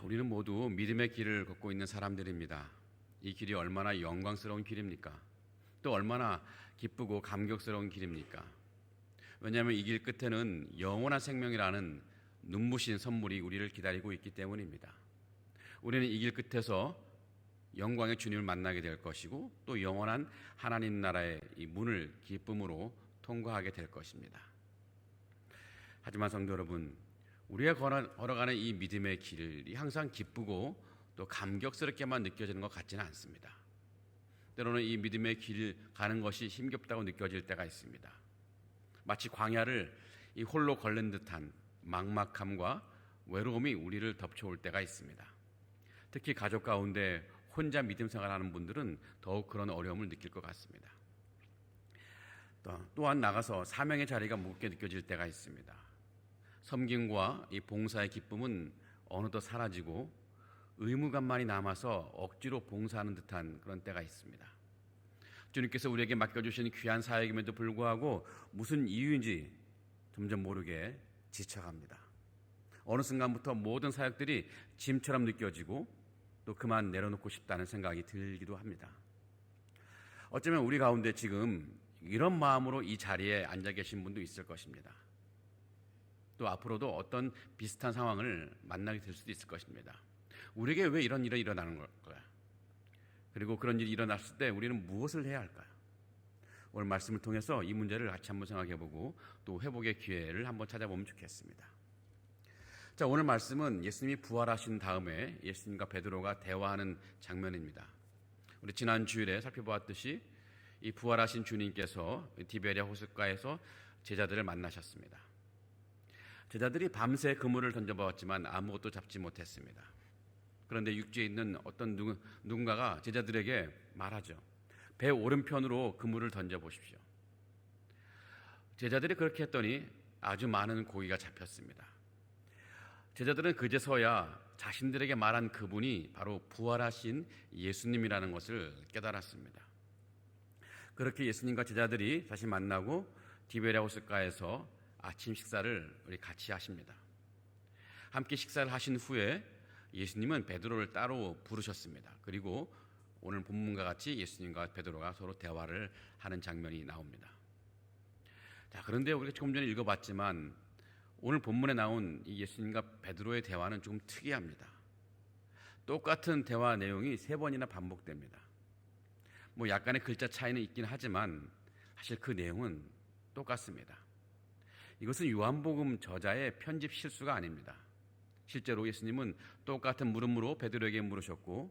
우리는 모두 믿음의 길을 걷고 있는 사람들입니다. 이 길이 얼마나 영광스러운 길입니까? 또 얼마나 기쁘고 감격스러운 길입니까? 왜냐하면 이 길 끝에는 영원한 생명이라는 눈부신 선물이 우리를 기다리고 있기 때문입니다. 우리는 이 길 끝에서 영광의 주님을 만나게 될 것이고 또 영원한 하나님 나라의 이 문을 기쁨으로 통과하게 될 것입니다. 하지만 성도 여러분, 우리가 걸어가는 이 믿음의 길이 항상 기쁘고 또 감격스럽게만 느껴지는 것 같지는 않습니다. 때로는 이 믿음의 길 가는 것이 힘겹다고 느껴질 때가 있습니다. 마치 광야를 이 홀로 걸는 듯한 막막함과 외로움이 우리를 덮쳐올 때가 있습니다. 특히 가족 가운데 혼자 믿음 생활하는 분들은 더욱 그런 어려움을 느낄 것 같습니다. 또한 나가서 사명의 자리가 무겁게 느껴질 때가 있습니다. 섬김과 이 봉사의 기쁨은 어느덧 사라지고 의무감만이 남아서 억지로 봉사하는 듯한 그런 때가 있습니다. 주님께서 우리에게 맡겨주신 귀한 사역임에도 불구하고 무슨 이유인지 점점 모르게 지쳐갑니다. 어느 순간부터 모든 사역들이 짐처럼 느껴지고 또 그만 내려놓고 싶다는 생각이 들기도 합니다. 어쩌면 우리 가운데 지금 이런 마음으로 이 자리에 앉아 계신 분도 있을 것입니다. 또 앞으로도 어떤 비슷한 상황을 만나게 될 수도 있을 것입니다. 우리에게 왜 이런 일이 일어나는 걸까요? 그리고 그런 일이 일어났을 때 우리는 무엇을 해야 할까요? 오늘 말씀을 통해서 이 문제를 같이 한번 생각해보고 또 회복의 기회를 한번 찾아보면 좋겠습니다. 자, 오늘 말씀은 예수님이 부활하신 다음에 예수님과 베드로가 대화하는 장면입니다. 우리 지난 주일에 살펴보았듯이 이 부활하신 주님께서 디베랴 호숫가에서 제자들을 만나셨습니다. 제자들이 밤새 그물을 던져보았지만 아무것도 잡지 못했습니다. 그런데 육지에 있는 어떤 누군가가 제자들에게 말하죠. 배 오른편으로 그물을 던져보십시오. 제자들이 그렇게 했더니 아주 많은 고기가 잡혔습니다. 제자들은 그제서야 자신들에게 말한 그분이 바로 부활하신 예수님이라는 것을 깨달았습니다. 그렇게 예수님과 제자들이 다시 만나고 디베랴 호숫가에서 아침 식사를 우리 같이 하십니다. 함께 식사를 하신 후에 예수님은 베드로를 따로 부르셨습니다. 그리고 오늘 본문과 같이 예수님과 베드로가 서로 대화를 하는 장면이 나옵니다. 자, 그런데 우리가 조금 전에 읽어봤지만 오늘 본문에 나온 이 예수님과 베드로의 대화는 좀 특이합니다. 똑같은 대화 내용이 3번이나 반복됩니다. 약간의 글자 차이는 있긴 하지만 사실 그 내용은 똑같습니다. 이것은 요한복음 저자의 편집 실수가 아닙니다. 실제로 예수님은 똑같은 물음으로 베드로에게 물으셨고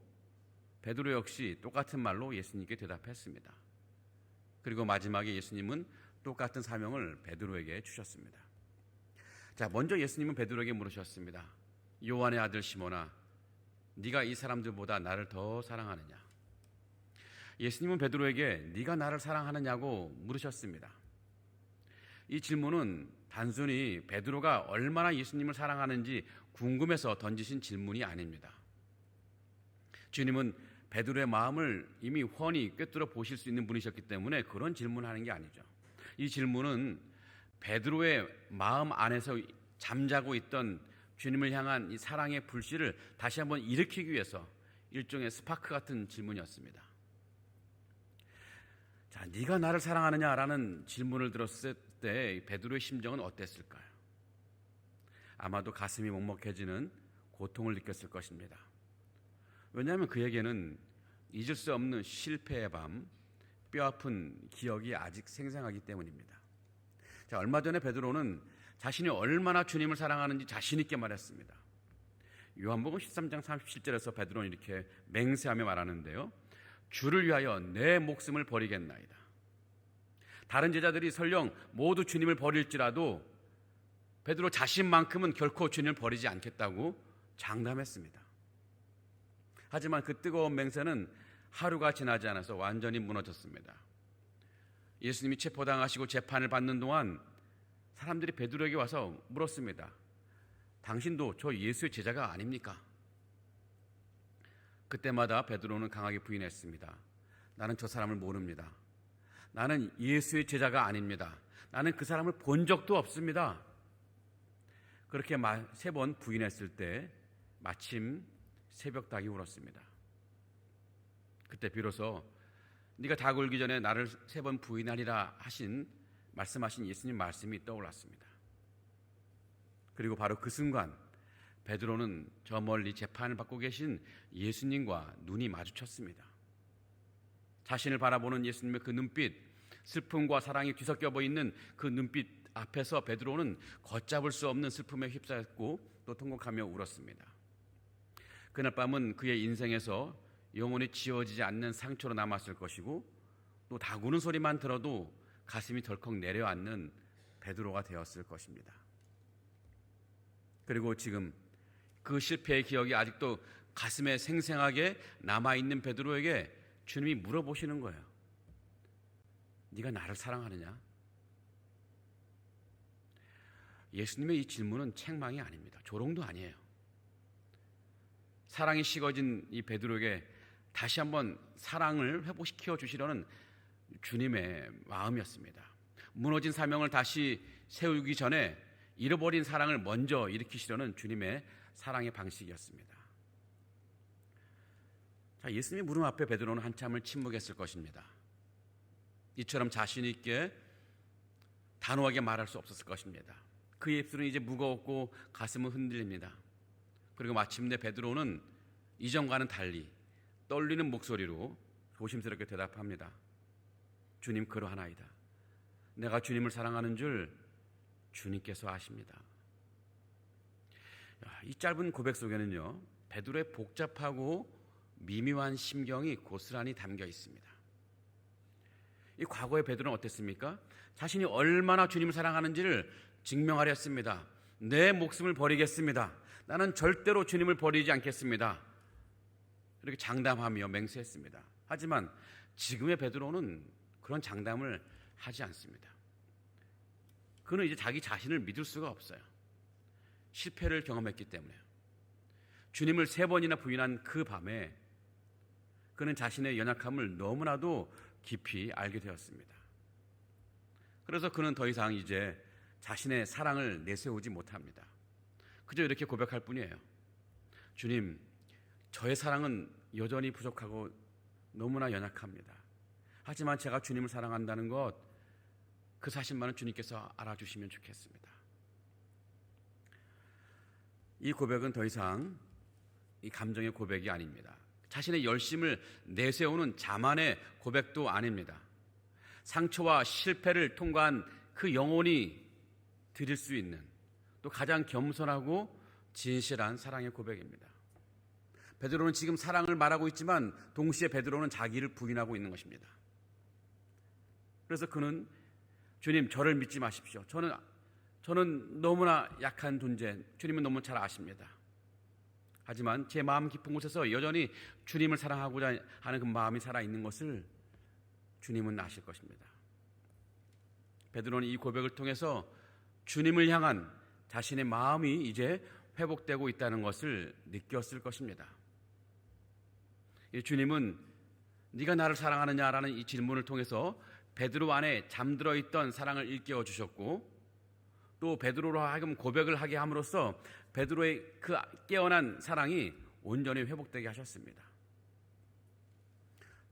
베드로 역시 똑같은 말로 예수님께 대답했습니다. 그리고 마지막에 예수님은 똑같은 사명을 베드로에게 주셨습니다. 자, 먼저 예수님은 베드로에게 물으셨습니다. 요한의 아들 시몬아, 네가 이 사람들보다 나를 더 사랑하느냐? 예수님은 베드로에게 네가 나를 사랑하느냐고 물으셨습니다. 이 질문은 단순히 베드로가 얼마나 예수님을 사랑하는지 궁금해서 던지신 질문이 아닙니다. 주님은 베드로의 마음을 이미 훤히 꿰뚫어 보실 수 있는 분이셨기 때문에 그런 질문을 하는 게 아니죠. 이 질문은 베드로의 마음 안에서 잠자고 있던 주님을 향한 이 사랑의 불씨를 다시 한번 일으키기 위해서 일종의 스파크 같은 질문이었습니다. 자, 네가 나를 사랑하느냐라는 질문을 들었을 때 베드로의 심정은 어땠을까요? 아마도 가슴이 먹먹해지는 고통을 느꼈을 것입니다. 왜냐하면 그에게는 잊을 수 없는 실패의 밤, 뼈아픈 기억이 아직 생생하기 때문입니다. 자, 얼마 전에 베드로는 자신이 얼마나 주님을 사랑하는지 자신 있게 말했습니다. 요한복음 13장 37절에서 베드로는 이렇게 맹세하며 말하는데요. 주를 위하여 내 목숨을 버리겠나이다. 다른 제자들이 설령 모두 주님을 버릴지라도 베드로 자신만큼은 결코 주님을 버리지 않겠다고 장담했습니다. 하지만 그 뜨거운 맹세는 하루가 지나지 않아서 완전히 무너졌습니다. 예수님이 체포당하시고 재판을 받는 동안 사람들이 베드로에게 와서 물었습니다. 당신도 저 예수의 제자가 아닙니까? 그때마다 베드로는 강하게 부인했습니다. 나는 저 사람을 모릅니다. 나는 예수의 제자가 아닙니다. 나는 그 사람을 본 적도 없습니다. 그렇게 3번 부인했을 때 마침 새벽 닭이 울었습니다. 그때 비로소 네가 닭 울기 전에 나를 3번 부인하리라 말씀하신 예수님 말씀이 떠올랐습니다. 그리고 바로 그 순간 베드로는 저 멀리 재판을 받고 계신 예수님과 눈이 마주쳤습니다. 자신을 바라보는 예수님의 그 눈빛, 슬픔과 사랑이 뒤섞여 보이는 그 눈빛 앞에서 베드로는 걷잡을 수 없는 슬픔에 휩싸였고 또 통곡하며 울었습니다. 그날 밤은 그의 인생에서 영원히 지워지지 않는 상처로 남았을 것이고 또 닭 우는 소리만 들어도 가슴이 덜컥 내려앉는 베드로가 되었을 것입니다. 그리고 지금 그 실패의 기억이 아직도 가슴에 생생하게 남아있는 베드로에게 주님이 물어보시는 거예요. 네가 나를 사랑하느냐? 예수님의 이 질문은 책망이 아닙니다. 조롱도 아니에요. 사랑이 식어진 이 베드로에게 다시 한번 사랑을 회복시켜 주시려는 주님의 마음이었습니다. 무너진 사명을 다시 세우기 전에 잃어버린 사랑을 먼저 일으키시려는 주님의 사랑의 방식이었습니다. 자, 예수님의 물음 앞에 베드로는 한참을 침묵했을 것입니다. 이처럼 자신 있게 단호하게 말할 수 없었을 것입니다. 그의 입술은 이제 무거웠고 가슴은 흔들립니다. 그리고 마침내 베드로는 이전과는 달리 떨리는 목소리로 조심스럽게 대답합니다. 주님, 그러하나이다. 내가 주님을 사랑하는 줄 주님께서 아십니다. 이 짧은 고백 속에는요, 베드로의 복잡하고 미묘한 심경이 고스란히 담겨 있습니다. 이 과거의 베드로는 어땠습니까? 자신이 얼마나 주님을 사랑하는지를 증명하려 했습니다. 내 목숨을 버리겠습니다. 나는 절대로 주님을 버리지 않겠습니다. 이렇게 장담하며 맹세했습니다. 하지만 지금의 베드로는 그런 장담을 하지 않습니다. 그는 이제 자기 자신을 믿을 수가 없어요. 실패를 경험했기 때문에. 주님을 3번이나 부인한 그 밤에 그는 자신의 연약함을 너무나도 깊이 알게 되었습니다. 그래서 그는 더 이상 이제 자신의 사랑을 내세우지 못합니다. 그저 이렇게 고백할 뿐이에요. 주님, 저의 사랑은 여전히 부족하고 너무나 연약합니다. 하지만 제가 주님을 사랑한다는 것, 그 사실만은 주님께서 알아주시면 좋겠습니다. 이 고백은 더 이상 이 감정의 고백이 아닙니다. 자신의 열심을 내세우는 자만의 고백도 아닙니다. 상처와 실패를 통과한 그 영혼이 드릴 수 있는 또 가장 겸손하고 진실한 사랑의 고백입니다. 베드로는 지금 사랑을 말하고 있지만 동시에 베드로는 자기를 부인하고 있는 것입니다. 그래서 그는 주님, 저를 믿지 마십시오. 저는 너무나 약한 존재, 주님은 너무 잘 아십니다. 하지만 제 마음 깊은 곳에서 여전히 주님을 사랑하고자 하는 그 마음이 살아있는 것을 주님은 아실 것입니다. 베드로는 이 고백을 통해서 주님을 향한 자신의 마음이 이제 회복되고 있다는 것을 느꼈을 것입니다. 주님은 네가 나를 사랑하느냐라는 이 질문을 통해서 베드로 안에 잠들어 있던 사랑을 일깨워 주셨고 또 베드로로 하여금 고백을 하게 함으로써 베드로의 그 깨어난 사랑이 온전히 회복되게 하셨습니다.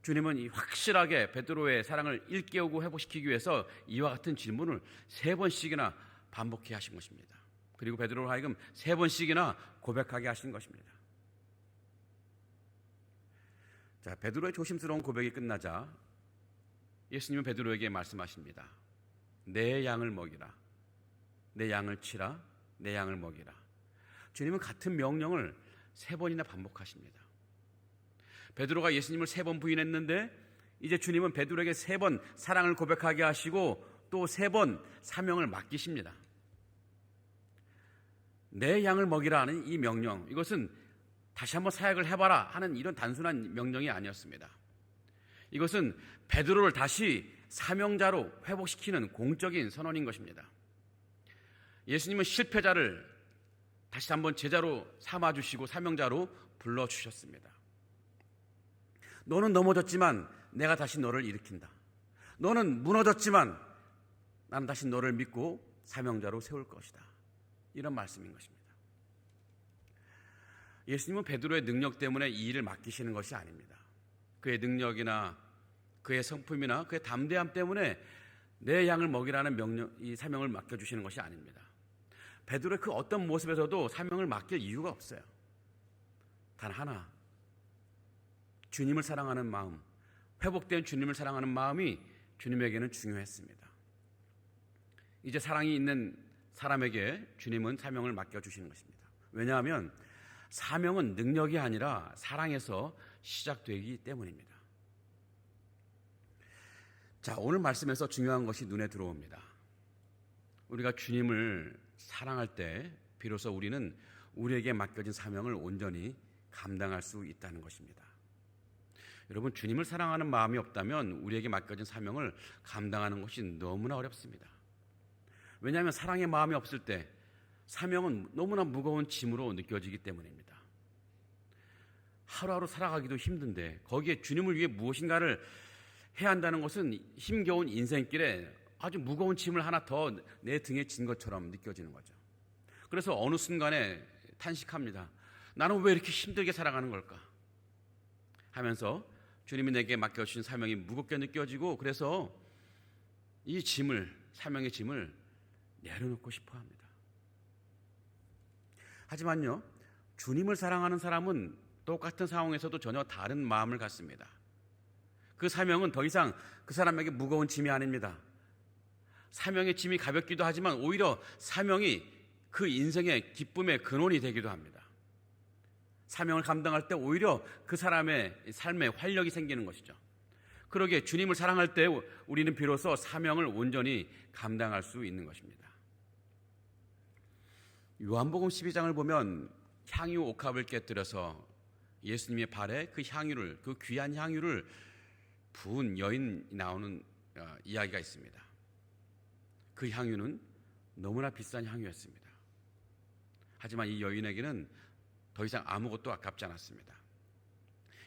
주님은 이 확실하게 베드로의 사랑을 일깨우고 회복시키기 위해서 이와 같은 질문을 3번씩이나 반복해 하신 것입니다. 그리고 베드로로 하여금 3번씩이나 고백하게 하신 것입니다. 자, 베드로의 조심스러운 고백이 끝나자 예수님은 베드로에게 말씀하십니다. 내 양을 먹이라. 내 양을 치라. 내 양을 먹이라. 주님은 같은 명령을 3번이나 반복하십니다. 베드로가 예수님을 3번 부인했는데 이제 주님은 베드로에게 3번 사랑을 고백하게 하시고 또 3번 사명을 맡기십니다. 내 양을 먹이라 하는 이 명령, 이것은 다시 한번 사역을 해봐라 하는 이런 단순한 명령이 아니었습니다. 이것은 베드로를 다시 사명자로 회복시키는 공적인 선언인 것입니다. 예수님은 실패자를 다시 한번 제자로 삼아주시고 사명자로 불러주셨습니다. 너는 넘어졌지만 내가 다시 너를 일으킨다. 너는 무너졌지만 나는 다시 너를 믿고 사명자로 세울 것이다. 이런 말씀인 것입니다. 예수님은 베드로의 능력 때문에 이 일을 맡기시는 것이 아닙니다. 그의 능력이나 그의 성품이나 그의 담대함 때문에 내 양을 먹이라는 이 사명을 맡겨주시는 것이 아닙니다. 베드로의 그 어떤 모습에서도 사명을 맡길 이유가 없어요. 단 하나, 주님을 사랑하는 마음, 회복된 주님을 사랑하는 마음이 주님에게는 중요했습니다. 이제 사랑이 있는 사람에게 주님은 사명을 맡겨주시는 것입니다. 왜냐하면 사명은 능력이 아니라 사랑에서 시작되기 때문입니다. 자, 오늘 말씀에서 중요한 것이 눈에 들어옵니다. 우리가 주님을 사랑할 때 비로소 우리는 우리에게 맡겨진 사명을 온전히 감당할 수 있다는 것입니다. 여러분, 주님을 사랑하는 마음이 없다면 우리에게 맡겨진 사명을 감당하는 것이 너무나 어렵습니다. 왜냐하면 사랑의 마음이 없을 때 사명은 너무나 무거운 짐으로 느껴지기 때문입니다. 하루하루 살아가기도 힘든데 거기에 주님을 위해 무엇인가를 해야 한다는 것은 힘겨운 인생길에 아주 무거운 짐을 하나 더 내 등에 진 것처럼 느껴지는 거죠. 그래서 어느 순간에 탄식합니다. 나는 왜 이렇게 힘들게 살아가는 걸까? 하면서 주님이 내게 맡겨주신 사명이 무겁게 느껴지고 그래서 이 짐을, 사명의 짐을 내려놓고 싶어 합니다. 하지만요, 주님을 사랑하는 사람은 똑같은 상황에서도 전혀 다른 마음을 갖습니다. 그 사명은 더 이상 그 사람에게 무거운 짐이 아닙니다. 사명의 짐이 가볍기도 하지만 오히려 사명이 그 인생의 기쁨의 근원이 되기도 합니다. 사명을 감당할 때 오히려 그 사람의 삶에 활력이 생기는 것이죠. 그러기에 주님을 사랑할 때 우리는 비로소 사명을 온전히 감당할 수 있는 것입니다. 요한복음 12장을 보면 향유 옥합을 깨뜨려서 예수님의 발에 그 향유를, 그 귀한 향유를 부은 여인이 나오는 이야기가 있습니다. 그 향유는 너무나 비싼 향유였습니다. 하지만 이 여인에게는 더 이상 아무것도 아깝지 않았습니다.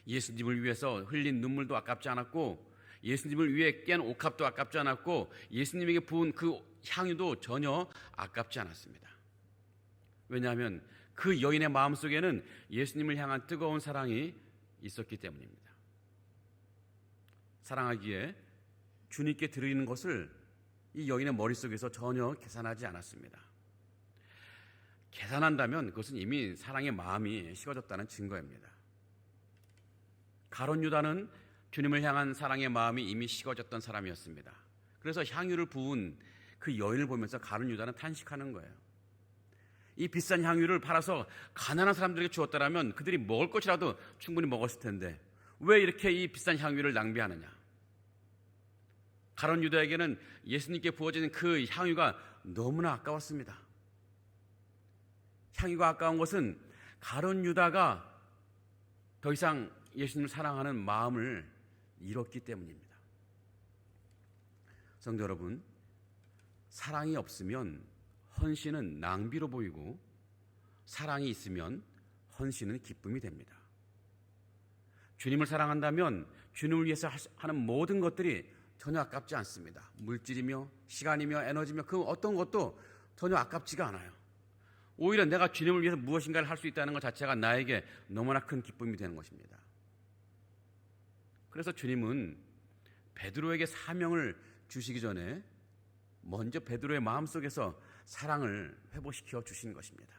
예수님을 위해서 흘린 눈물도 아깝지 않았고 예수님을 위해 깬 옥합도 아깝지 않았고 예수님에게 부은 그 향유도 전혀 아깝지 않았습니다. 왜냐하면 그 여인의 마음속에는 예수님을 향한 뜨거운 사랑이 있었기 때문입니다. 사랑하기에 주님께 드리는 것을 이 여인의 머릿속에서 전혀 계산하지 않았습니다. 계산한다면 그것은 이미 사랑의 마음이 식어졌다는 증거입니다. 가룟 유다는 주님을 향한 사랑의 마음이 이미 식어졌던 사람이었습니다. 그래서 향유를 부은 그 여인을 보면서 가룟 유다는 탄식하는 거예요. 이 비싼 향유를 팔아서 가난한 사람들에게 주었다라면 그들이 먹을 것이라도 충분히 먹었을 텐데 왜 이렇게 이 비싼 향유를 낭비하느냐? 가룟 유다에게는 예수님께 부어진 그 향유가 너무나 아까웠습니다. 향유가 아까운 것은 가룟 유다가 더 이상 예수님을 사랑하는 마음을 잃었기 때문입니다. 성도 여러분, 사랑이 없으면 헌신은 낭비로 보이고 사랑이 있으면 헌신은 기쁨이 됩니다. 주님을 사랑한다면 주님을 위해서 하는 모든 것들이 전혀 아깝지 않습니다. 물질이며 시간이며 에너지며 그 어떤 것도 전혀 아깝지가 않아요. 오히려 내가 주님을 위해서 무엇인가를 할 수 있다는 것 자체가 나에게 너무나 큰 기쁨이 되는 것입니다. 그래서 주님은 베드로에게 사명을 주시기 전에 먼저 베드로의 마음속에서 사랑을 회복시켜 주신 것입니다.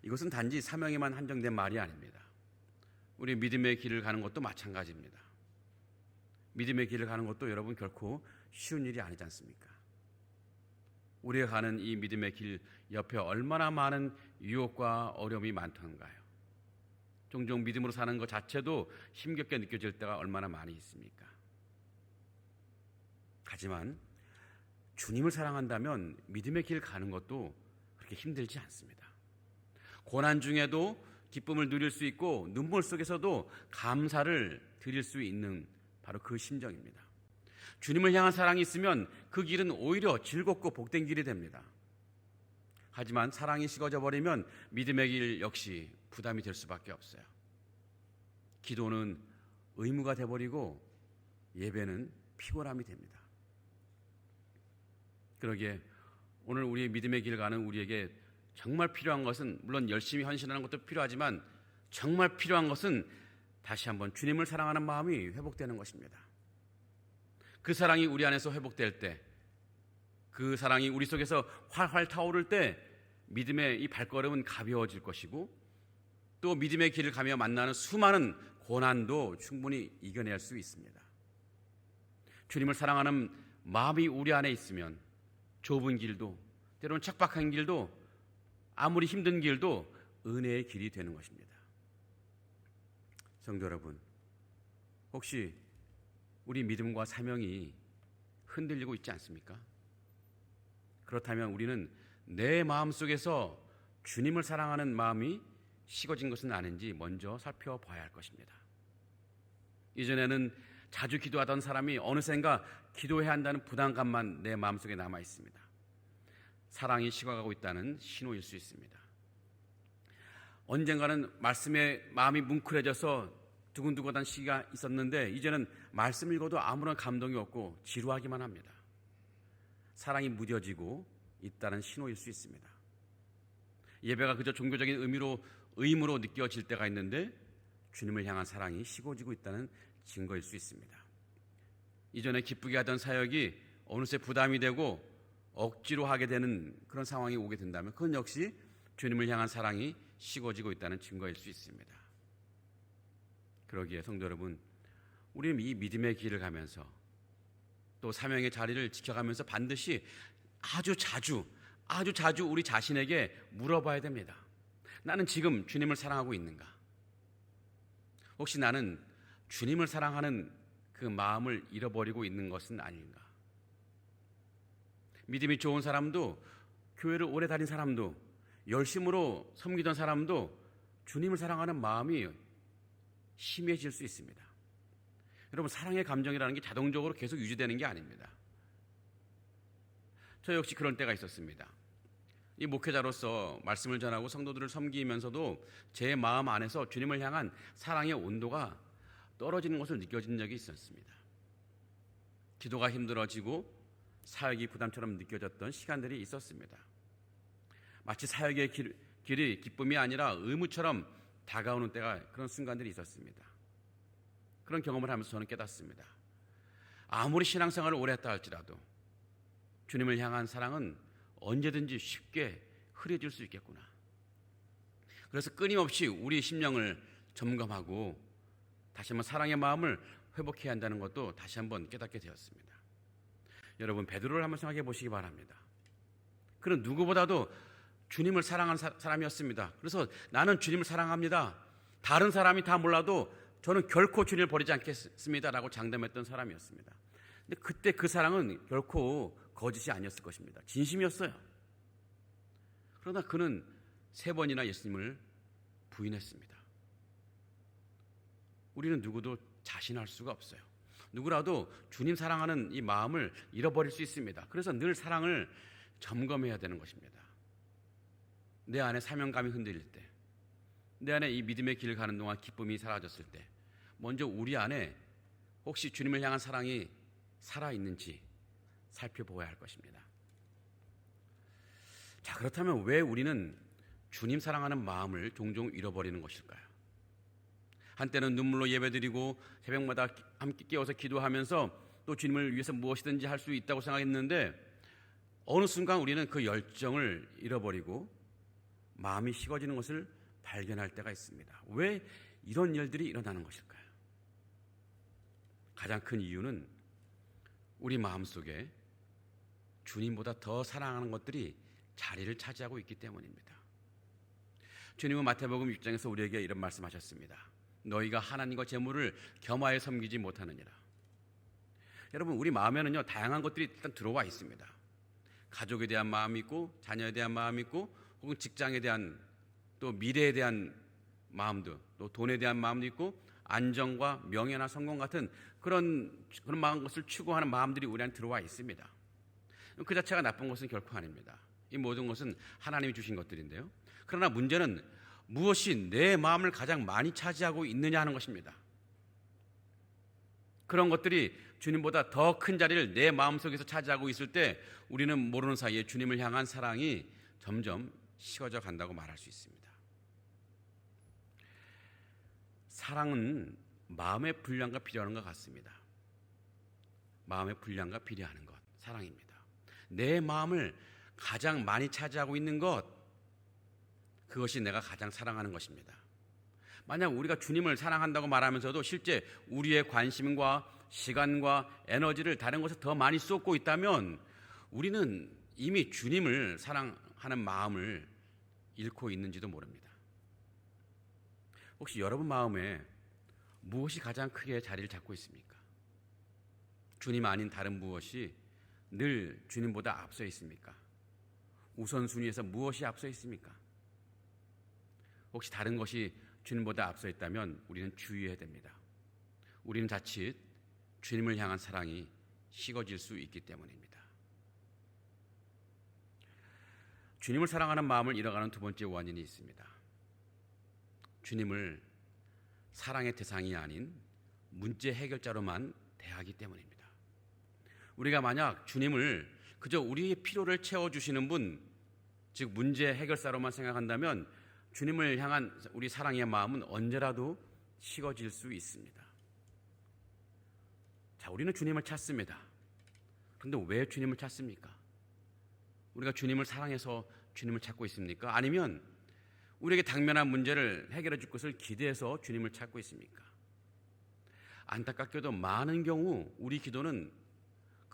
이것은 단지 사명에만 한정된 말이 아닙니다. 우리 믿음의 길을 가는 것도 마찬가지입니다. 믿음의 길을 가는 것도 여러분 결코 쉬운 일이 아니지 않습니까? 우리가 가는 이 믿음의 길 옆에 얼마나 많은 유혹과 어려움이 많던가요? 종종 믿음으로 사는 것 자체도 힘겹게 느껴질 때가 얼마나 많이 있습니까? 하지만 주님을 사랑한다면 믿음의 길 가는 것도 그렇게 힘들지 않습니다. 고난 중에도 기쁨을 누릴 수 있고 눈물 속에서도 감사를 드릴 수 있는 바로 그 심정입니다. 주님을 향한 사랑이 있으면 그 길은 오히려 즐겁고 복된 길이 됩니다. 하지만 사랑이 식어져 버리면 믿음의 길 역시 부담이 될 수밖에 없어요. 기도는 의무가 돼버리고 예배는 피곤함이 됩니다. 그러기에 오늘 우리의 믿음의 길을 가는 우리에게 정말 필요한 것은 물론 열심히 헌신하는 것도 필요하지만 정말 필요한 것은 다시 한번 주님을 사랑하는 마음이 회복되는 것입니다. 그 사랑이 우리 안에서 회복될 때, 그 사랑이 우리 속에서 활활 타오를 때 믿음의 이 발걸음은 가벼워질 것이고 또 믿음의 길을 가며 만나는 수많은 고난도 충분히 이겨낼 수 있습니다. 주님을 사랑하는 마음이 우리 안에 있으면 좁은 길도, 때로는 척박한 길도, 아무리 힘든 길도 은혜의 길이 되는 것입니다. 성도 여러분, 혹시 우리 믿음과 사명이 흔들리고 있지 않습니까? 그렇다면 우리는 내 마음속에서 주님을 사랑하는 마음이 식어진 것은 아닌지 먼저 살펴봐야 할 것입니다. 이전에는 자주 기도하던 사람이 어느샌가 기도해야 한다는 부담감만 내 마음속에 남아 있습니다. 사랑이 식어가고 있다는 신호일 수 있습니다. 언젠가는 말씀에 마음이 뭉클해져서 두근두근한 시기가 있었는데 이제는 말씀 읽어도 아무런 감동이 없고 지루하기만 합니다. 사랑이 무뎌지고 있다는 신호일 수 있습니다. 예배가 그저 종교적인 의무로 느껴질 때가 있는데 주님을 향한 사랑이 식어지고 있다는 증거일 수 있습니다. 이전에 기쁘게 하던 사역이 어느새 부담이 되고 억지로 하게 되는 그런 상황이 오게 된다면 그건 역시 주님을 향한 사랑이 식어지고 있다는 증거일 수 있습니다. 그러기에 성도 여러분, 우리는 이 믿음의 길을 가면서 또 사명의 자리를 지켜가면서 반드시 아주 자주 우리 자신에게 물어봐야 됩니다. 나는 지금 주님을 사랑하고 있는가? 혹시 나는 주님을 사랑하는 그 마음을 잃어버리고 있는 것은 아닌가? 믿음이 좋은 사람도, 교회를 오래 다닌 사람도, 열심으로 섬기던 사람도 주님을 사랑하는 마음이 심해질 수 있습니다. 여러분, 사랑의 감정이라는 게 자동적으로 계속 유지되는 게 아닙니다. 저 역시 그런 때가 있었습니다. 이 목회자로서 말씀을 전하고 성도들을 섬기면서도 제 마음 안에서 주님을 향한 사랑의 온도가 떨어지는 것을 느껴진 적이 있었습니다. 기도가 힘들어지고 사역이 부담처럼 느껴졌던 시간들이 있었습니다. 마치 사역의 길이 기쁨이 아니라 의무처럼 다가오는 때가, 그런 순간들이 있었습니다. 그런 경험을 하면서 저는 깨닫습니다. 아무리 신앙생활을 오래 했다 할지라도 주님을 향한 사랑은 언제든지 쉽게 흐려질 수 있겠구나. 그래서 끊임없이 우리 심령을 점검하고 다시 한번 사랑의 마음을 회복해야 한다는 것도 다시 한번 깨닫게 되었습니다. 여러분, 베드로를 한번 생각해 보시기 바랍니다. 그는 누구보다도 주님을 사랑하는 사람이었습니다. 그래서 나는 주님을 사랑합니다. 다른 사람이 다 몰라도 저는 결코 주님을 버리지 않겠습니다라고 장담했던 사람이었습니다. 근데 그때 그 사랑은 결코 거짓이 아니었을 것입니다. 진심이었어요. 그러나 그는 3번이나 예수님을 부인했습니다. 우리는 누구도 자신할 수가 없어요. 누구라도 주님 사랑하는 이 마음을 잃어버릴 수 있습니다. 그래서 늘 사랑을 점검해야 되는 것입니다. 내 안에 사명감이 흔들릴 때, 내 안에 이 믿음의 길을 가는 동안 기쁨이 사라졌을 때 먼저 우리 안에 혹시 주님을 향한 사랑이 살아있는지 살펴보아야 할 것입니다. 자, 그렇다면 왜 우리는 주님 사랑하는 마음을 종종 잃어버리는 것일까요? 한때는 눈물로 예배드리고 새벽마다 함께 깨워서 기도하면서 또 주님을 위해서 무엇이든지 할 수 있다고 생각했는데 어느 순간 우리는 그 열정을 잃어버리고 마음이 식어지는 것을 발견할 때가 있습니다. 왜 이런 일들이 일어나는 것일까요? 가장 큰 이유는 우리 마음속에 주님보다 더 사랑하는 것들이 자리를 차지하고 있기 때문입니다. 주님은 마태복음 6장에서 우리에게 이런 말씀하셨습니다. 너희가 하나님과 재물을 겸하여 섬기지 못하느니라. 여러분, 우리 마음에는요 다양한 것들이 일단 들어와 있습니다. 가족에 대한 마음이 있고, 자녀에 대한 마음이 있고, 혹은 직장에 대한, 또 미래에 대한 마음도, 또 돈에 대한 마음도 있고, 안정과 명예나 성공 같은 그런 마음, 것을 추구하는 마음들이 우리 안에 들어와 있습니다. 그 자체가 나쁜 것은 결코 아닙니다. 이 모든 것은 하나님이 주신 것들인데요. 그러나 문제는 무엇이 내 마음을 가장 많이 차지하고 있느냐 하는 것입니다. 그런 것들이 주님보다 더 큰 자리를 내 마음속에서 차지하고 있을 때 우리는 모르는 사이에 주님을 향한 사랑이 점점 식어져 간다고 말할 수 있습니다. 사랑은 마음의 분량과 비례하는 것 같습니다. 마음의 분량과 비례하는 것, 사랑입니다. 내 마음을 가장 많이 차지하고 있는 것, 그것이 내가 가장 사랑하는 것입니다. 만약 우리가 주님을 사랑한다고 말하면서도 실제 우리의 관심과 시간과 에너지를 다른 것에 더 많이 쏟고 있다면 우리는 이미 주님을 사랑하는 마음을 잃고 있는지도 모릅니다. 혹시 여러분 마음에 무엇이 가장 크게 자리를 잡고 있습니까? 주님 아닌 다른 무엇이 늘 주님보다 앞서 있습니까? 우선순위에서 무엇이 앞서 있습니까? 혹시 다른 것이 주님보다 앞서 있다면 우리는 주의해야 됩니다. 우리는 자칫 주님을 향한 사랑이 식어질 수 있기 때문입니다. 주님을 사랑하는 마음을 잃어가는 두 번째 원인이 있습니다. 주님을 사랑의 대상이 아닌 문제 해결자로만 대하기 때문입니다. 우리가 만약 주님을 그저 우리의 필요를 채워주시는 분, 즉 문제 해결사로만 생각한다면 주님을 향한 우리 사랑의 마음은 언제라도 식어질 수 있습니다. 자, 우리는 주님을 찾습니다. 그런데 왜 주님을 찾습니까? 우리가 주님을 사랑해서 주님을 찾고 있습니까? 아니면 우리에게 당면한 문제를 해결해 줄 것을 기대해서 주님을 찾고 있습니까? 안타깝게도 많은 경우 우리 기도는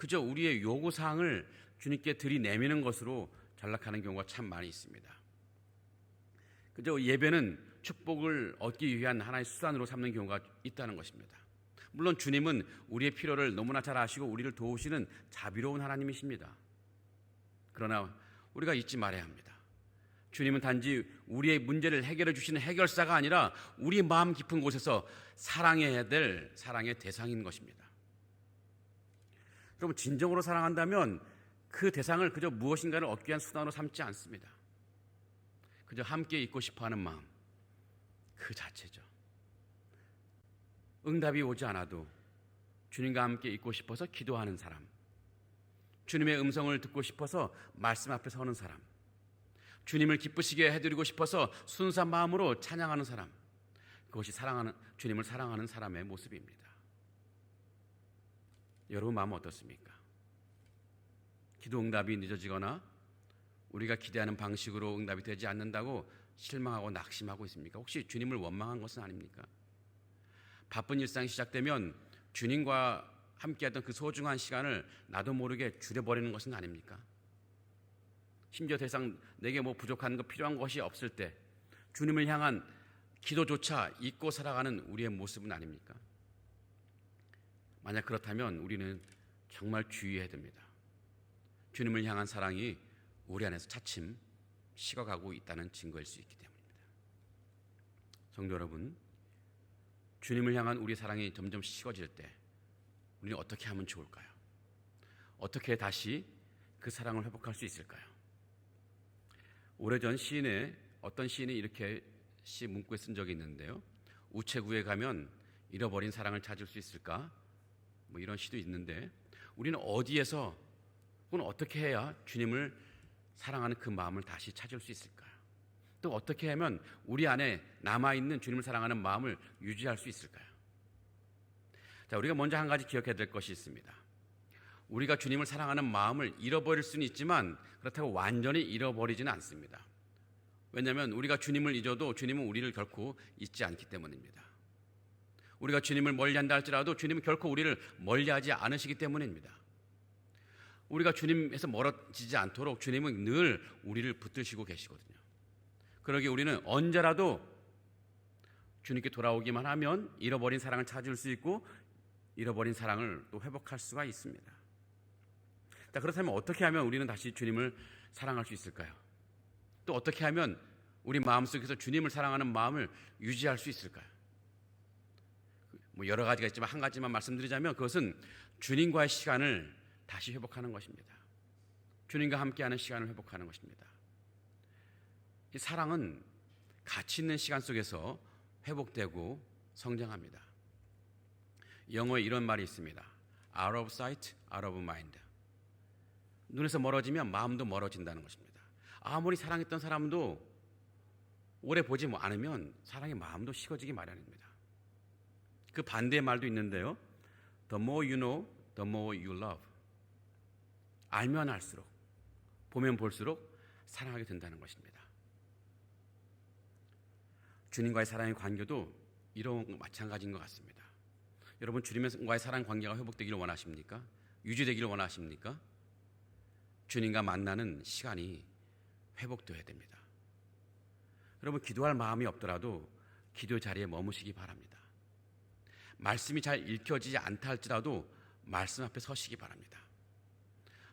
그저 우리의 요구사항을 주님께 들이내미는 것으로 전락하는 경우가 참 많이 있습니다. 그저 예배는 축복을 얻기 위한 하나의 수단으로 삼는 경우가 있다는 것입니다. 물론 주님은 우리의 필요를 너무나 잘 아시고 우리를 도우시는 자비로운 하나님이십니다. 그러나 우리가 잊지 말아야 합니다. 주님은 단지 우리의 문제를 해결해 주시는 해결사가 아니라 우리 마음 깊은 곳에서 사랑해야 될 사랑의 대상인 것입니다. 여러분, 진정으로 사랑한다면 그 대상을 그저 무엇인가를 얻기 위한 수단으로 삼지 않습니다. 그저 함께 있고 싶어하는 마음, 그 자체죠. 응답이 오지 않아도 주님과 함께 있고 싶어서 기도하는 사람, 주님의 음성을 듣고 싶어서 말씀 앞에 서는 사람, 주님을 기쁘시게 해드리고 싶어서 순수한 마음으로 찬양하는 사람, 그것이 주님을 사랑하는 사람의 모습입니다. 여러분 마음은 어떻습니까? 기도 응답이 늦어지거나 우리가 기대하는 방식으로 응답이 되지 않는다고 실망하고 낙심하고 있습니까? 혹시 주님을 원망한 것은 아닙니까? 바쁜 일상이 시작되면 주님과 함께했던 그 소중한 시간을 나도 모르게 줄여버리는 것은 아닙니까? 심지어 더 이상 내게 부족한 것, 필요한 것이 없을 때 주님을 향한 기도조차 잊고 살아가는 우리의 모습은 아닙니까? 만약 그렇다면 우리는 정말 주의해야 됩니다. 주님을 향한 사랑이 우리 안에서 차츰 식어가고 있다는 증거일 수 있기 때문입니다. 성도 여러분, 주님을 향한 우리 사랑이 점점 식어질 때 우리는 어떻게 하면 좋을까요? 어떻게 다시 그 사랑을 회복할 수 있을까요? 오래전 어떤 시인이 이렇게 시 문구에 쓴 적이 있는데요. 우체국에 가면 잃어버린 사랑을 찾을 수 있을까? 이런 시도 있는데 우리는 어디에서 혹은 어떻게 해야 주님을 사랑하는 그 마음을 다시 찾을 수 있을까요? 또 어떻게 하면 우리 안에 남아있는 주님을 사랑하는 마음을 유지할 수 있을까요? 자, 우리가 먼저 한 가지 기억해야 될 것이 있습니다. 우리가 주님을 사랑하는 마음을 잃어버릴 수는 있지만 그렇다고 완전히 잃어버리지는 않습니다. 왜냐하면 우리가 주님을 잊어도 주님은 우리를 결코 잊지 않기 때문입니다. 우리가 주님을 멀리한다 할지라도 주님은 결코 우리를 멀리하지 않으시기 때문입니다. 우리가 주님에서 멀어지지 않도록 주님은 늘 우리를 붙드시고 계시거든요. 그러기에 우리는 언제라도 주님께 돌아오기만 하면 잃어버린 사랑을 찾을 수 있고 잃어버린 사랑을 또 회복할 수가 있습니다. 자, 그렇다면 어떻게 하면 우리는 다시 주님을 사랑할 수 있을까요? 또 어떻게 하면 우리 마음속에서 주님을 사랑하는 마음을 유지할 수 있을까요? 여러 가지가 있지만 한 가지만 말씀드리자면 그것은 주님과의 시간을 다시 회복하는 것입니다. 주님과 함께하는 시간을 회복하는 것입니다. 이 사랑은 가치 있는 시간 속에서 회복되고 성장합니다. 영어에 이런 말이 있습니다. Out of sight, out of mind. 눈에서 멀어지면 마음도 멀어진다는 것입니다. 아무리 사랑했던 사람도 오래 보지 않으면 사랑의 마음도 식어지기 마련입니다. 그 반대의 말도 있는데요. The more you know, the more you love. 알면 알수록, 보면 볼수록 사랑하게 된다는 것입니다. 주님과의 사랑의 관계도 이런 것 마찬가지인 것 같습니다. 여러분, 주님과의 사랑 관계가 회복되기를 원하십니까? 유지되기를 원하십니까? 주님과 만나는 시간이 회복되어야 됩니다. 여러분, 기도할 마음이 없더라도 기도 자리에 머무시기 바랍니다. 말씀이 잘 읽혀지지 않다 할지라도 말씀 앞에 서시기 바랍니다.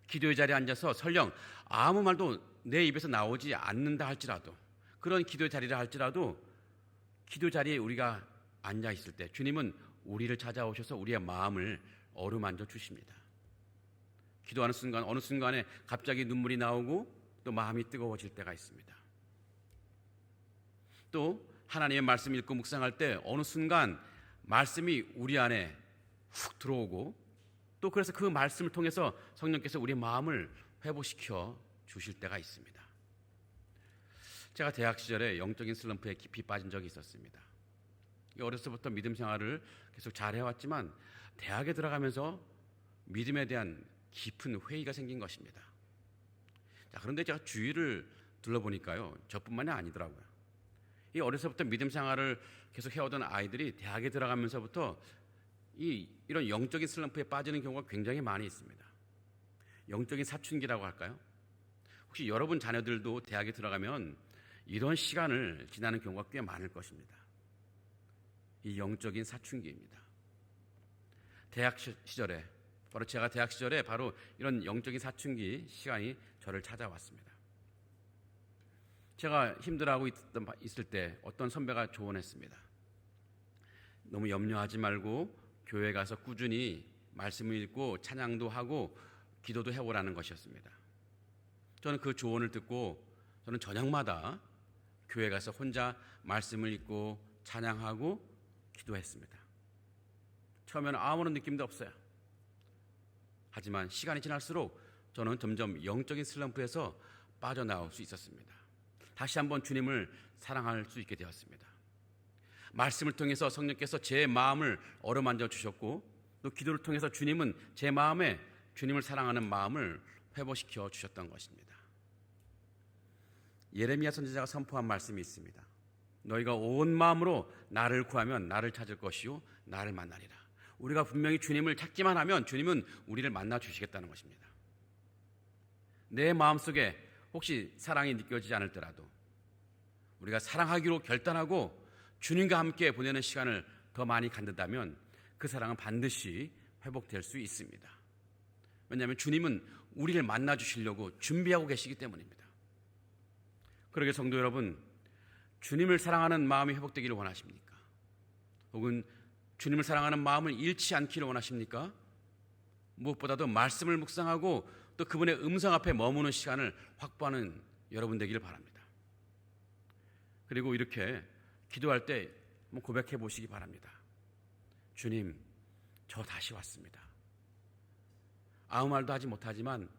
기도의 자리에 앉아서 설령 아무 말도 내 입에서 나오지 않는다 할지라도, 그런 기도의 자리를 할지라도 기도 자리에 우리가 앉아 있을 때 주님은 우리를 찾아오셔서 우리의 마음을 어루만져 주십니다. 기도하는 순간 어느 순간에 갑자기 눈물이 나오고 또 마음이 뜨거워질 때가 있습니다. 또 하나님의 말씀 읽고 묵상할 때 어느 순간 말씀이 우리 안에 훅 들어오고 또 그래서 그 말씀을 통해서 성령께서 우리의 마음을 회복시켜 주실 때가 있습니다. 제가 대학 시절에 영적인 슬럼프에 깊이 빠진 적이 있었습니다. 어려서부터 믿음 생활을 계속 잘 해왔지만 대학에 들어가면서 믿음에 대한 깊은 회의가 생긴 것입니다. 자, 그런데 제가 주위를 둘러보니까요, 저뿐만이 아니더라고요. 이 어려서부터 믿음 생활을 계속 해오던 아이들이 대학에 들어가면서부터 이런 영적인 슬럼프에 빠지는 경우가 굉장히 많이 있습니다. 영적인 사춘기라고 할까요? 혹시 여러분 자녀들도 대학에 들어가면 이런 시간을 지나는 경우가 꽤 많을 것입니다. 이 영적인 사춘기입니다. 대학 시절에, 바로 제가 대학 시절에 바로 이런 영적인 사춘기 시간이 저를 찾아왔습니다. 제가 힘들어하고 있을 때 어떤 선배가 조언했습니다. 너무 염려하지 말고 교회 가서 꾸준히 말씀을 읽고 찬양도 하고 기도도 해보라는 것이었습니다. 저는 그 조언을 듣고 저는 저녁마다 교회 가서 혼자 말씀을 읽고 찬양하고 기도했습니다. 처음에는 아무런 느낌도 없어요. 하지만 시간이 지날수록 저는 점점 영적인 슬럼프에서 빠져나올 수 있었습니다. 다시 한번 주님을 사랑할 수 있게 되었습니다. 말씀을 통해서 성령께서 제 마음을 어루만져 주셨고 또 기도를 통해서 주님은 제 마음에 주님을 사랑하는 마음을 회복시켜 주셨던 것입니다. 예레미야 선지자가 선포한 말씀이 있습니다. 너희가 온 마음으로 나를 구하면 나를 찾을 것이요 나를 만나리라. 우리가 분명히 주님을 찾기만 하면 주님은 우리를 만나 주시겠다는 것입니다. 내 마음속에 혹시 사랑이 느껴지지 않을 때라도 우리가 사랑하기로 결단하고 주님과 함께 보내는 시간을 더 많이 갖는다면 그 사랑은 반드시 회복될 수 있습니다. 왜냐하면 주님은 우리를 만나 주시려고 준비하고 계시기 때문입니다. 그러게 성도 여러분, 주님을 사랑하는 마음이 회복되기를 원하십니까? 혹은 주님을 사랑하는 마음을 잃지 않기를 원하십니까? 무엇보다도 말씀을 묵상하고 또 그분의 음성 앞에 머무는 시간을 확보하는 여러분 되기를 바랍니다. 그리고 이렇게 기도할 때 고백해 보시기 바랍니다. 주님, 저 다시 왔습니다. 아무 말도 하지 못하지만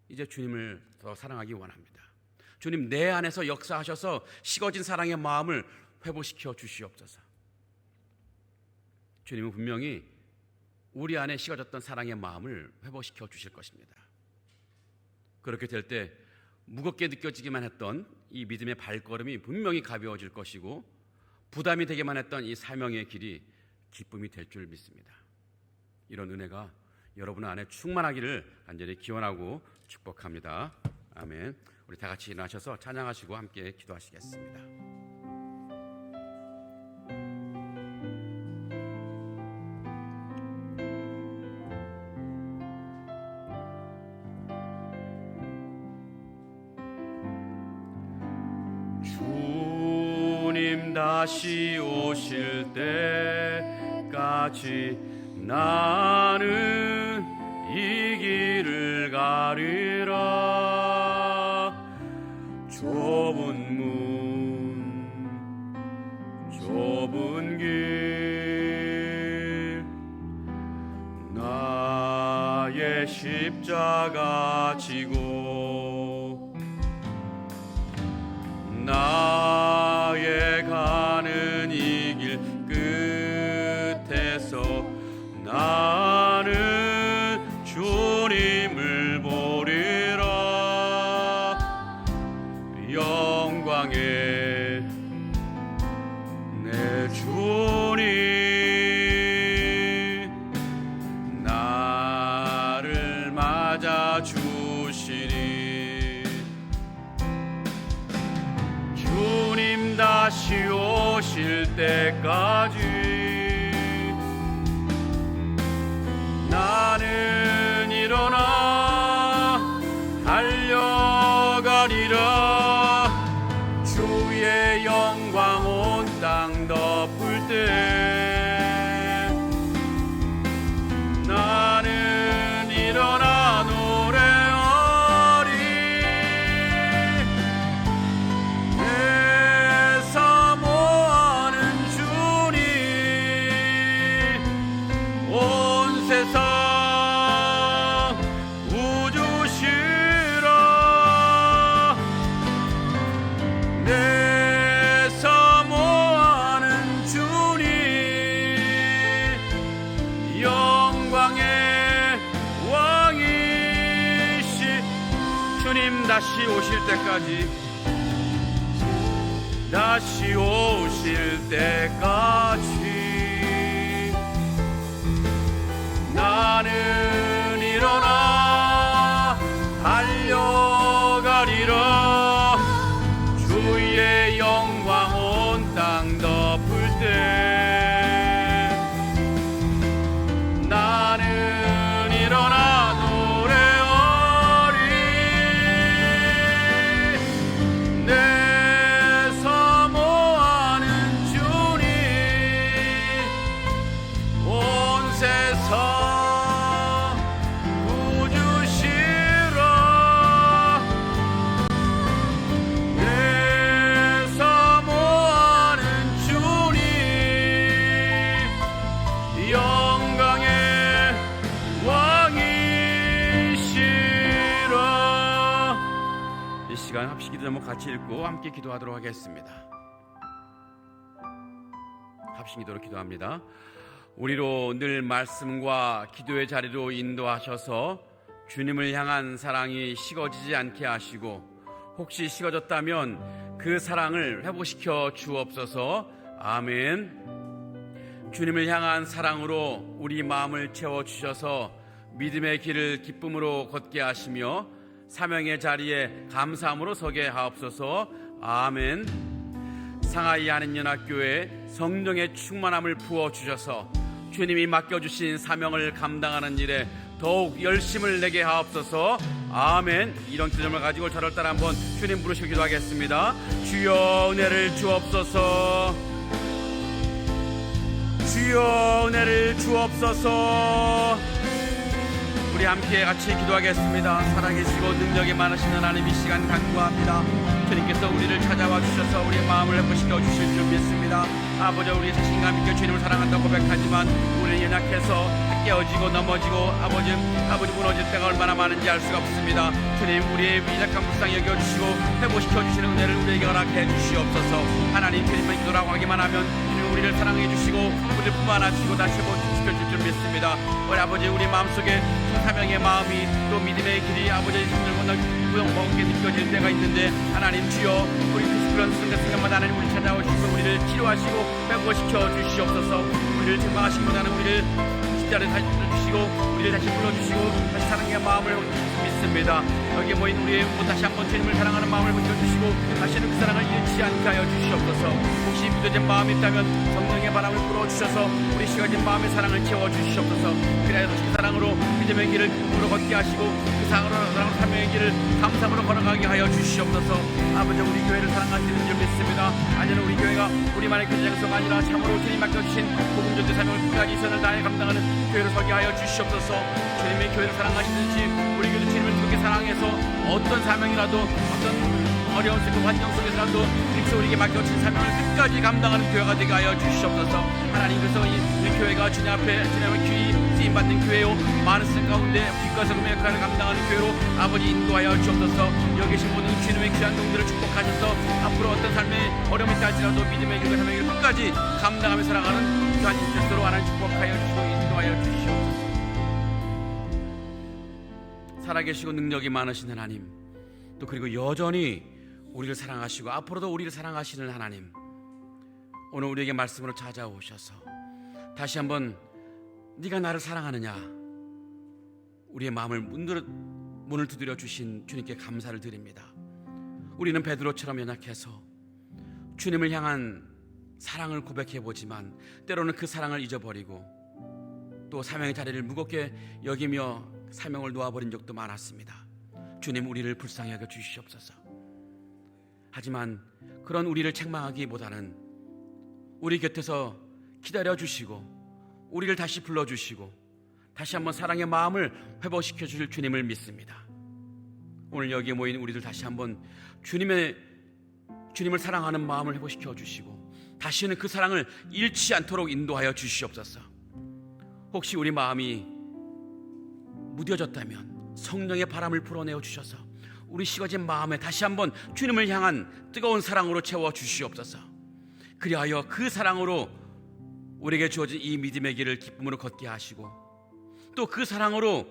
이제 주님을 더 사랑하기 원합니다. 주님, 내 안에서 역사하셔서 식어진 사랑의 마음을 회복시켜 주시옵소서. 주님은 분명히 우리 안에 식어졌던 사랑의 마음을 회복시켜 주실 것입니다. 그렇게 될 때 무겁게 느껴지기만 했던 이 믿음의 발걸음이 분명히 가벼워질 것이고 부담이 되기만 했던 이 사명의 길이 기쁨이 될 줄 믿습니다. 이런 은혜가 여러분 안에 충만하기를 간절히 기원하고 축복합니다. 아멘. 우리 다 같이 일어나셔서 찬양하시고 함께 기도하시겠습니다. 주님 다시 오실 때까지 나는 이 길을 가리라. 좁은 문 좁은 길 나의 십자가 지고 영광에 내 주님 나를 맞아 주시니 주님 다시 오실 때까지 나는 일어나 달려가리라. 주의 영광 온 땅 덮을 때 나는 일어나 노래하리. 내 사모하는 주님 온 세상 우주시라. 내 사모하는 주님 영광의 왕이시. 주님 다시 오실 때까지 다시 오실 때까지 나는 일어나 달려가리라. 주의 영광 온 땅 덮을 때 나는 일어나 노래하리. 내 사모하는 주님 온 세상 시간 합시 기도 제목 같이 읽고 함께 기도하도록 하겠습니다. 합시 기도로 기도합니다. 우리로 늘 말씀과 기도의 자리로 인도하셔서 주님을 향한 사랑이 식어지지 않게 하시고 혹시 식어졌다면 그 사랑을 회복시켜 주옵소서. 아멘. 주님을 향한 사랑으로 우리 마음을 채워주셔서 믿음의 길을 기쁨으로 걷게 하시며 사명의 자리에 감사함으로 서게 하옵소서. 아멘. 상하이 한인연합교회 성령의 충만함을 부어주셔서 주님이 맡겨주신 사명을 감당하는 일에 더욱 열심을 내게 하옵소서. 아멘. 이런 기도를 가지고 저를 따라 한번 주님 부르시고 기도하겠습니다. 주여 은혜를 주옵소서. 주여 은혜를 주옵소서. 우리 함께 같이 기도하겠습니다. 살아계시고 능력이 많으신 하나님, 이 시간 간구합니다. 주님께서 우리를 찾아와 주셔서 우리의 마음을 회복시켜 주실 줄 믿습니다. 아버지, 우리 자신감 있게 주님을 사랑한다고 고백하지만 우리는 연약해서 깨어지고 넘어지고 아버지 무너질 때가 얼마나 많은지 알 수가 없습니다. 주님, 우리의 미약한 불쌍히 여겨주시고 회복시켜 주시는 은혜를 우리에게 허락해 주시옵소서. 하나님, 주님을 기도라고 하기만 하면 주님 우리를 사랑해 주시고 우리를 품 안아 주시고 다시 회복시켜 줄 줄 믿습니다. 우리 아버지, 우리 마음속에 사명의 마음이 또 믿음의 길이 아버지의 힘들고 무용먹게 느껴질 때가 있는데 하나님 주여, 우리 그런 순간마다 하나님 우리 찾아오시고 우리를 치료하시고 회복시켜 주시옵소서. 우리를 증방하신 분하는 우리를 십자를 다시 주시고 우리를 다시 불러주시고 다시 사랑의 마음을 믿습니다. 여기에 모인 우리의 다시 한번 주님을 사랑하는 마음을 붙여주시고 다시는 그 사랑을 잃지 않게 하여 주시옵소서. 혹시 믿어진 마음이 있다면 성령의 바람을 불어주셔서 우리 식어진 마음의 사랑을 채워주시옵소서. 그래야 그 사랑으로 믿음의 길을 물어 걷게 하시고 그 사랑으로 사명의 길을 감사함으로 걸어가게 하여 주시옵소서. 아버지, 우리 교회를 사랑하시는 줄 믿습니다. 아니면 우리 교회가 우리만의 교제 장소가 아니라 참으로 주님 맡겨주신 복음 전도 사명을 끝까지 선을 다해 감당하는 교회로 서게 하여 주시옵소서. 주님의 교회를 사랑하시듯이 우리 교회도 주님을 그렇게 사랑해서 어떤 사명이라도 어떤 어려운 그 환경 속에서라도 그리스도 우리에게 맡겨진 사명을 끝까지 감당하는 교회가 되게 하여 주시옵소서. 하나님, 그래서 이 교회가 주님 앞에 주님의 귀히 쓰임받는 교회요, 많은 쓴 가운데 빛과 소금의 역할을 감당하는 교회로 아버지 인도하여 주옵소서. 여기 계신 모든 주님의 귀한 종들을 축복하셔서 앞으로 어떤 삶의 어려움이 있다 할지라도 믿음의 길과 사명을 끝까지 감당하며 살아가는 귀한 인격으로 하나님 축복하여 주시고 인도하여 주시옵소서. 살아계시고 능력이 많으신 하나님, 또 그리고 여전히 우리를 사랑하시고 앞으로도 우리를 사랑하시는 하나님, 오늘 우리에게 말씀으로 찾아오셔서 다시 한번 네가 나를 사랑하느냐, 우리의 마음을 문을 두드려 주신 주님께 감사를 드립니다. 우리는 베드로처럼 연약해서 주님을 향한 사랑을 고백해보지만 때로는 그 사랑을 잊어버리고 또 사명의 자리를 무겁게 여기며 사명을 놓아버린 적도 많았습니다. 주님, 우리를 불쌍히 여겨 주시옵소서. 하지만 그런 우리를 책망하기보다는 우리 곁에서 기다려주시고 우리를 다시 불러주시고 다시 한번 사랑의 마음을 회복시켜 주실 주님을 믿습니다. 오늘 여기에 모인 우리들 다시 한번 주님을 사랑하는 마음을 회복시켜 주시고 다시는 그 사랑을 잃지 않도록 인도하여 주시옵소서. 혹시 우리 마음이 무뎌졌다면 성령의 바람을 불어내어 주셔서 우리 식어진 마음에 다시 한번 주님을 향한 뜨거운 사랑으로 채워 주시옵소서. 그리하여 그 사랑으로 우리에게 주어진 이 믿음의 길을 기쁨으로 걷게 하시고 또 그 사랑으로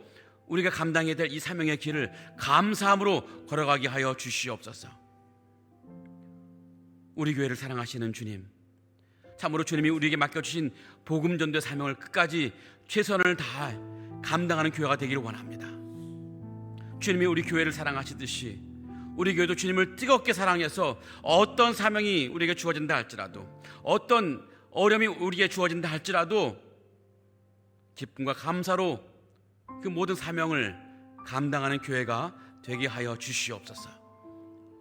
우리가 감당해야 될 이 사명의 길을 감사함으로 걸어가게 하여 주시옵소서. 우리 교회를 사랑하시는 주님, 참으로 주님이 우리에게 맡겨주신 복음 전도의 사명을 끝까지 최선을 다해 감당하는 교회가 되기를 원합니다. 주님이 우리 교회를 사랑하시듯이 우리 교회도 주님을 뜨겁게 사랑해서 어떤 사명이 우리에게 주어진다 할지라도 어떤 어려움이 우리에게 주어진다 할지라도 기쁨과 감사로 그 모든 사명을 감당하는 교회가 되게 하여 주시옵소서.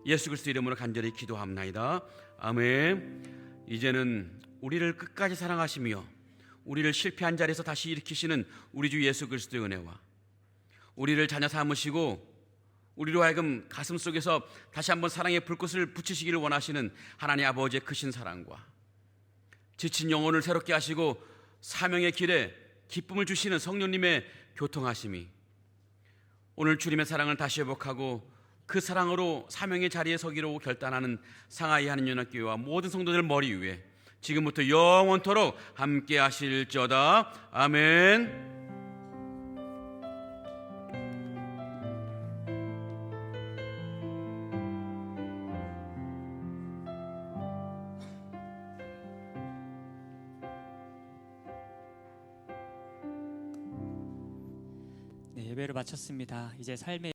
예수 그리스도 이름으로 간절히 기도합나이다. 아멘. 이제는 우리를 끝까지 사랑하시며 우리를 실패한 자리에서 다시 일으키시는 우리 주 예수 그리스도의 은혜와 우리를 자녀 삼으시고 우리로 하여금 가슴 속에서 다시 한번 사랑의 불꽃을 붙이시기를 원하시는 하나님 아버지의 크신 사랑과 지친 영혼을 새롭게 하시고 사명의 길에 기쁨을 주시는 성령님의 교통하심이 오늘 주님의 사랑을 다시 회복하고 그 사랑으로 사명의 자리에 서기로 결단하는 상하이 한인연합교회와 모든 성도들 머리 위에 지금부터 영원토록 함께 하실지어다. 아멘. 네, 예배를 마쳤습니다. 이제 삶의